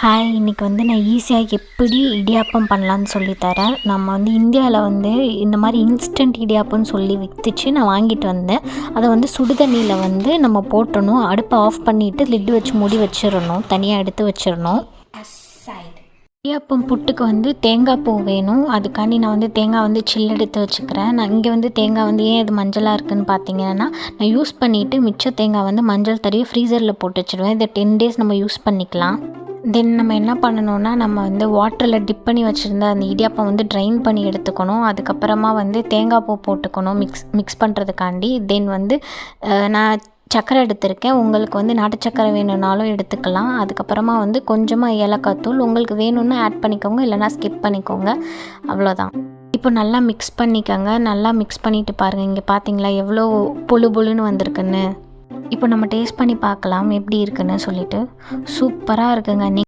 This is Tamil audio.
ஹாய், இன்றைக்கி வந்து நான் ஈஸியாக எப்படி இடியாப்பம் பண்ணலான்னு சொல்லித்தரேன். நம்ம வந்து இந்தியாவில் வந்து இந்த மாதிரி இன்ஸ்டன்ட் இடியாப்பம்னு சொல்லி விற்றுச்சு. நான் வாங்கிட்டு வந்தேன். அதை வந்து சுடுதண்ணியில் வந்து நம்ம போட்டணும். அடுப்பை ஆஃப் பண்ணிவிட்டு லிட்டு வச்சு மூடி வச்சிடணும். தனியாக எடுத்து வச்சிடணும். இடியாப்பம் புட்டுக்கு வந்து தேங்காய் பூ வேணும். அதுக்காண்டி நான் வந்து தேங்காய் வந்து சில்லு எடுத்து வச்சுக்கிறேன். நான் இங்கே வந்து தேங்காய் வந்து ஏன் இது மஞ்சளாக இருக்குதுன்னு பார்த்தீங்கன்னா, நான் யூஸ் பண்ணிவிட்டு மிச்ச தேங்காய் வந்து மஞ்சள் தடவி ஃப்ரீசரில் போட்டு வச்சுடுவேன். இதை 10 days நம்ம யூஸ் பண்ணிக்கலாம். தென் நம்ம என்ன பண்ணணுன்னா, நம்ம வந்து வாட்டரில் டிப் பண்ணி வச்சுருந்த அந்த இடியாப்பம் வந்து ட்ரைன் பண்ணி எடுத்துக்கணும். அதுக்கப்புறமா வந்து தேங்காய் பூ போட்டுக்கணும் மிக்ஸ் பண்ணுறதுக்காண்டி. தென் வந்து நான் சர்க்கரை எடுத்திருக்கேன். உங்களுக்கு வந்து நாட்டு சர்க்கரை வேணும்னாலும் எடுத்துக்கலாம். அதுக்கப்புறமா வந்து கொஞ்சமாக ஏலக்காய் தூள் உங்களுக்கு வேணும்னா ஆட் பண்ணிக்கோங்க, இல்லைனா ஸ்கிப் பண்ணிக்கோங்க. அவ்வளோதான். இப்போ நல்லா மிக்ஸ் பண்ணிக்கோங்க. நல்லா மிக்ஸ் பண்ணிவிட்டு பாருங்கள். இங்கே பார்த்தீங்களா எவ்வளோ புழு புழுன்னு வந்திருக்குன்னு. இப்போ நம்ம டேஸ்ட் பண்ணி பார்க்கலாம் எப்படி இருக்குன்னு சொல்லிட்டு. சூப்பராக இருக்குங்க.